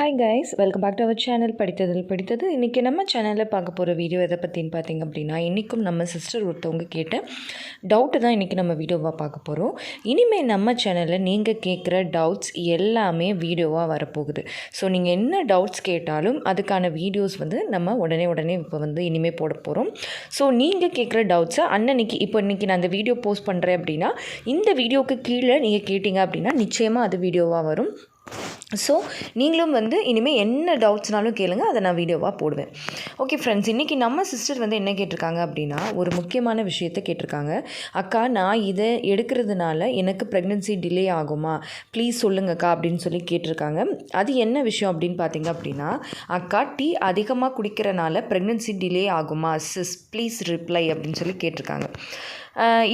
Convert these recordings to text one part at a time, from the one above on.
Hi guys, welcome back to our channel படித்தது. இன்றைக்கி நம்ம சேனலில் பார்க்க போகிற வீடியோ எதை பற்றின்னு பார்த்திங்க அப்படின்னா, இன்றைக்கும் நம்ம சிஸ்டர் ஒருத்தவங்க கேட்ட டவுட்டு தான் இன்றைக்கி நம்ம வீடியோவாக பார்க்க போகிறோம். இனிமேல் நம்ம சேனலில் நீங்கள் கேட்குற டவுட்ஸ் எல்லாமே வீடியோவாக வரப்போகுது. ஸோ நீங்கள் என்ன டவுட்ஸ் கேட்டாலும் அதுக்கான வீடியோஸ் நம்ம உடனே இப்போ இனிமேல் போட போகிறோம். ஸோ நீங்கள் கேட்குற டவுட்ஸை இன்றைக்கி நான் அந்த வீடியோ போஸ்ட் பண்ணுறேன் அப்படின்னா, இந்த வீடியோவுக்கு கீழே நீங்கள் கேட்டிங்க அப்படின்னா நிச்சயமாக அது வீடியோவாக வரும். ஸோ நீங்களும் இனிமேல் என்ன டவுட்ஸ்னாலும் கேளுங்க, அதை நான் வீடியோவாக போடுவேன். ஓகே ஃப்ரெண்ட்ஸ், இன்றைக்கி நம்ம சிஸ்டர் என்ன கேட்டிருக்காங்க அப்படின்னா, ஒரு முக்கியமான விஷயத்தை கேட்டிருக்காங்க. அக்கா, நான் இதை எடுக்கிறதுனால எனக்கு ப்ரெக்னென்சி டிலே ஆகுமா, ப்ளீஸ் சொல்லுங்கக்கா அப்படின்னு சொல்லி கேட்டிருக்காங்க. அது என்ன விஷயம் அப்படின்னு பார்த்தீங்க அப்படின்னா, அக்கா டீ அதிகமாக குடிக்கிறனால ப்ரெக்னென்சி டிலே ஆகுமா சிஸ், ப்ளீஸ் ரிப்ளை அப்படின்னு சொல்லி கேட்டிருக்காங்க.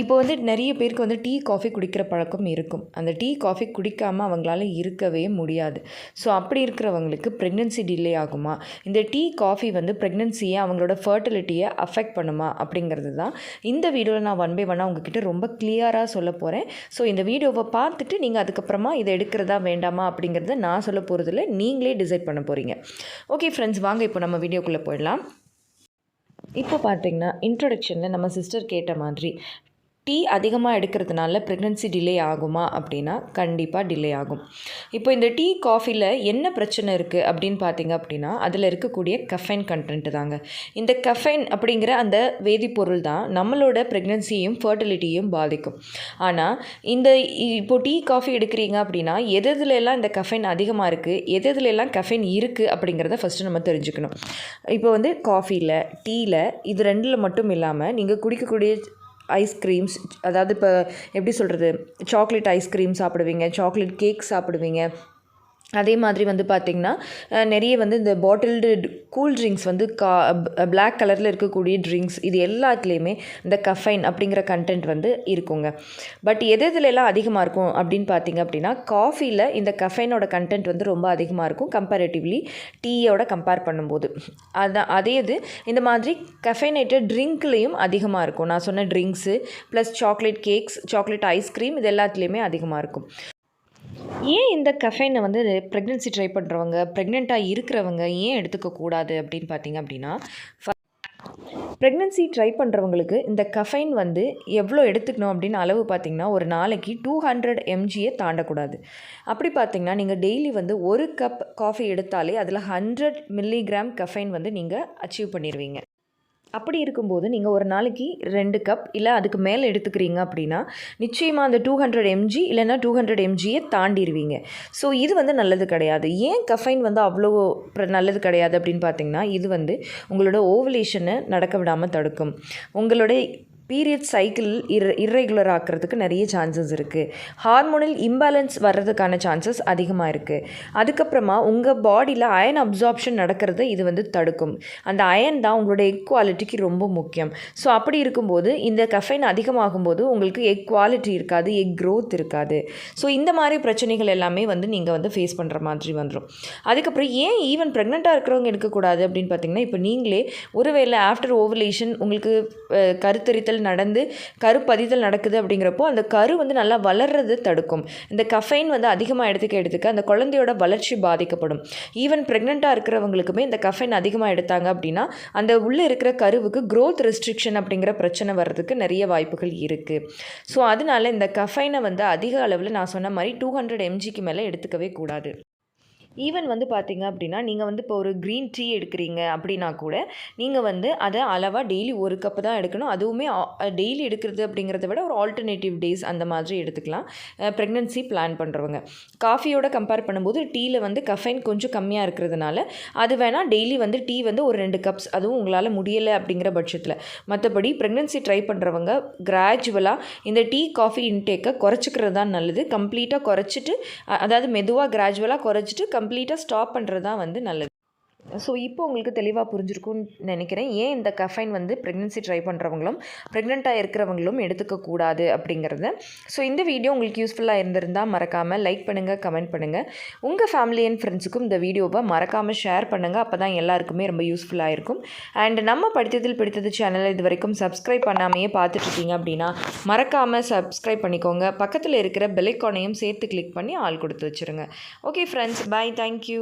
இப்போ நிறைய பேருக்கு டீ காஃபி குடிக்கிற பழக்கம் இருக்கும். அந்த டீ காஃபி குடிக்காமல் அவங்களால இருக்கவே முடியாது. ஸோ அப்படி இருக்கிறவங்களுக்கு ப்ரெக்னென்சி டிலே ஆகுமா, இந்த டீ காஃபி ப்ரெக்னென்சியை அவங்களோட ஃபர்டிலிட்டியை அஃபெக்ட் பண்ணுமா அப்படிங்கிறது தான் இந்த வீடியோவில் நான் ஒன் பை ஒன்னாக உங்ககிட்ட ரொம்ப கிளியராக சொல்ல போகிறேன். ஸோ இந்த வீடியோவை பார்த்துட்டு நீங்கள் அதுக்கப்புறமா இதை எடுக்கிறதா வேண்டாமா அப்படிங்கிறத நான் சொல்ல போகிறதில்ல, நீங்களே டிசைட் பண்ண போகிறீங்க. ஓகே ஃப்ரெண்ட்ஸ், வாங்க இப்போ நம்ம வீடியோக்குள்ளே போயிடலாம். இப்போ பார்த்திங்கன்னா, இன்ட்ரொடக்ஷனில் நம்ம சிஸ்டர் கேட்ட மாதிரி டீ அதிகமாக எடுக்கிறதுனால ப்ரெக்னென்சி டிலே ஆகுமா அப்படின்னா கண்டிப்பாக டிலே ஆகும். இப்போ இந்த டீ காஃபியில் என்ன பிரச்சனை இருக்குது அப்படின்னு பார்த்திங்க அப்படின்னா, அதில் இருக்கக்கூடிய கஃபைன் கண்டென்ட்டு தாங்க. இந்த கஃபைன் அப்படிங்கிற அந்த வேதிப்பொருள் தான் நம்மளோட ப்ரெக்னென்சியையும் ஃபர்டிலிட்டியும் பாதிக்கும். ஆனால் இப்போ டீ காஃபி எடுக்கிறீங்க அப்படின்னா எதுலெல்லாம் இந்த கஃபைன் அதிகமாக இருக்குது, எதுலெல்லாம் கஃபைன் இருக்குது அப்படிங்கிறத ஃபஸ்ட்டு நம்ம தெரிஞ்சுக்கணும். இப்போ காஃபியில், டீயில், இது ரெண்டில் மட்டும் இல்லாமல் நீங்கள் குடிக்கக்கூடிய ஐஸ்கிரீம்ஸ், அதாவது இப்போ எப்படி சொல்கிறது, சாக்லேட் ஐஸ்கிரீம் சாப்பிடுவீங்க, சாக்லேட் கேக் சாப்பிடுவீங்க. அதே மாதிரி பார்த்திங்கன்னா நிறைய இந்த பாட்டில்டு கூல் ட்ரிங்க்ஸ் பிளாக் கலரில் இருக்கக்கூடிய ட்ரிங்க்ஸ், இது எல்லாத்துலேயுமே இந்த கஃபைன் அப்படிங்கிற கண்டென்ட் இருக்குங்க. பட் எதுலெல்லாம் அதிகமாக இருக்கும் அப்படின்னு பார்த்திங்க அப்படின்னா, காஃபியில் இந்த கஃபைனோட கண்டென்ட் ரொம்ப அதிகமாக இருக்கும் கம்பேரிட்டிவ்லி டீயோட கம்பேர் பண்ணும்போது. அதே இது இந்த மாதிரி கஃபைனேட்டட் ட்ரிங்க்லேயும் அதிகமாக இருக்கும். நான் சொன்ன drinks plus chocolate cakes, chocolate ice cream, இது எல்லாத்துலேயுமே அதிகமாக இருக்கும். ஏன் இந்த கஃபைனை ப்ரெக்னென்சி ட்ரை பண்ணுறவங்க, ப்ரெக்னெண்ட்டாக இருக்கிறவங்க ஏன் எடுத்துக்கக்கூடாது அப்படின்னு பார்த்திங்க அப்படின்னா, ப்ரெக்னென்சி ட்ரை பண்ணுறவங்களுக்கு இந்த கஃபைன் எவ்வளோ எடுத்துக்கணும் அப்படின்னு அளவு பார்த்திங்கன்னா, ஒரு நாளைக்கு 200 mgயை தாண்டக்கூடாது. அப்படி பார்த்திங்கன்னா நீங்கள் டெய்லி ஒரு கப் காஃபி எடுத்தாலே அதில் 100 மில்லிகிராம் கஃபைன் நீங்கள் அச்சீவ் பண்ணிடுவீங்க. அப்படி இருக்கும்போது நீங்கள் ஒரு நாளைக்கு 2 கப் இல்லை அதுக்கு மேலே எடுத்துக்கிறீங்க அப்படின்னா நிச்சயமாக அந்த 200 mg இல்லைன்னா 200 mgயை தாண்டிடுவீங்க. ஸோ இது நல்லது கிடையாது. ஏன் கஃபைன் அவ்வளோ நல்லது கிடையாது அப்படின்னு பார்த்தீங்கன்னா, இது உங்களோட ஓவலேஷனை நடக்க விடாமல் தடுக்கும். உங்களோட பீரியட் சைக்கிள் இர்ரெகுலர் ஆக்கிறதுக்கு நிறைய சான்சஸ் இருக்குது. ஹார்மோனல் இம்பேலன்ஸ் வர்றதுக்கான சான்சஸ் அதிகமாக இருக்குது. அதுக்கப்புறமா உங்கள் பாடியில் அயன் அப்சார்ப்ஷன் நடக்கிறத இது தடுக்கும். அந்த அயன் தான் உங்களோட எக் குவாலிட்டிக்கு ரொம்ப முக்கியம். ஸோ அப்படி இருக்கும்போது இந்த கஃபைன் அதிகமாகும்போது உங்களுக்கு எக் குவாலிட்டி இருக்காது, எக் க்ரோத் இருக்காது. ஸோ இந்த மாதிரி பிரச்சனைகள் எல்லாமே நீங்கள் ஃபேஸ் பண்ணுற மாதிரி வந்துடும். அதுக்கப்புறம் ஏன் ஈவன் ப்ரெக்னெண்ட்டாக இருக்கிறவங்க எடுக்கக்கூடாது அப்படின்னு பார்த்தீங்கன்னா, இப்போ நீங்களே ஒருவேளை ஆஃப்டர் ஓவலேஷன் உங்களுக்கு கருத்தரித்தல் நடந்து கருப்பதிதல் நடக்குது அப்படிங்கிறப்போ அந்த கரு நல்லா வளர்றது தடுக்கும். இந்த கஃபைன் அதிகமாக எடுத்துக்க அந்த குழந்தையோட வளர்ச்சி பாதிக்கப்படும். ஈவன் ப்ரெக்னெண்ட்டாக இருக்கிறவங்களுக்குமே இந்த கஃபைன் அதிகமாக எடுத்தாங்க அப்படின்னா அந்த உள்ளே இருக்கிற கருவுக்கு க்ரோத் ரெஸ்ட்ரிக்ஷன் அப்படிங்கிற பிரச்சனை வர்றதுக்கு நிறைய வாய்ப்புகள் இருக்குது. ஸோ அதனால் இந்த கஃபைனை அதிக அளவில் நான் சொன்ன மாதிரி 200 mgக்கு மேலே எடுத்துக்கவே கூடாது. ஈவன் பார்த்திங்க அப்படின்னா நீங்கள் இப்போ ஒரு க்ரீன் டீ எடுக்கிறீங்க அப்படின்னா கூட நீங்கள் அதை அளவாக டெய்லி 1 கப்பு தான் எடுக்கணும். அதுவுமே டெய்லி எடுக்கிறது அப்படிங்கிறத விட ஒரு ஆல்டர்னேட்டிவ் டேஸ் அந்த மாதிரி எடுத்துக்கலாம் ப்ரெக்னென்சி பிளான் பண்ணுறவங்க. காஃபியோட கம்பேர் பண்ணும்போது டீயில் கஃபைன் கொஞ்சம் கம்மியாக இருக்கிறதுனால அது வேணால் டெய்லி டீ ஒரு 2 கப்ஸ், அதுவும் உங்களால் முடியலை அப்படிங்கிற பட்சத்தில். மற்றபடி ப்ரெக்னென்சி ட்ரை பண்ணுறவங்க கிராஜுவலாக இந்த டீ காஃபி இன்டேக்கை குறைச்சிக்கிறது தான் நல்லது. கம்ப்ளீட்டாக குறைச்சிட்டு, அதாவது மெதுவாக கிராஜுவலாக குறைச்சிட்டு கம்ப்ளீட்டாக ஸ்டாப் பண்ணுறது தான் நல்லது. ஸோ இப்போ உங்களுக்கு தெளிவாக புரிஞ்சிருக்கும்னு நினைக்கிறேன், ஏன் இந்த கஃபைன் ப்ரெக்னென்சி ட்ரை பண்ணுறவங்களும் ப்ரெக்னெண்ட்டாக இருக்கிறவங்களும் எடுத்துக்கக்கூடாது அப்படிங்கிறத. ஸோ இந்த வீடியோ உங்களுக்கு யூஸ்ஃபுல்லாக இருந்திருந்தால் மறக்காமல் லைக் பண்ணுங்கள், கமெண்ட் பண்ணுங்கள். உங்கள் ஃபேமிலி அண்ட் ஃப்ரெண்ட்ஸுக்கும் இந்த வீடியோவை மறக்காமல் ஷேர் பண்ணுங்கள். அப்போ தான் எல்லாருக்குமே ரொம்ப யூஸ்ஃபுல்லாக இருக்கும். அண்ட் நம்ம படித்ததில் பிடித்தது சேனலை இது வரைக்கும் சப்ஸ்கிரைப் பண்ணாமையே பார்த்துட்ருக்கீங்க அப்படின்னா மறக்காமல் சப்ஸ்கிரைப் பண்ணிக்கோங்க. பக்கத்தில் இருக்கிற பெல் ஐகானையும் சேர்த்து கிளிக் பண்ணி ஆல் கொடுத்து வச்சுருங்க. Okay friends, bye, thank you.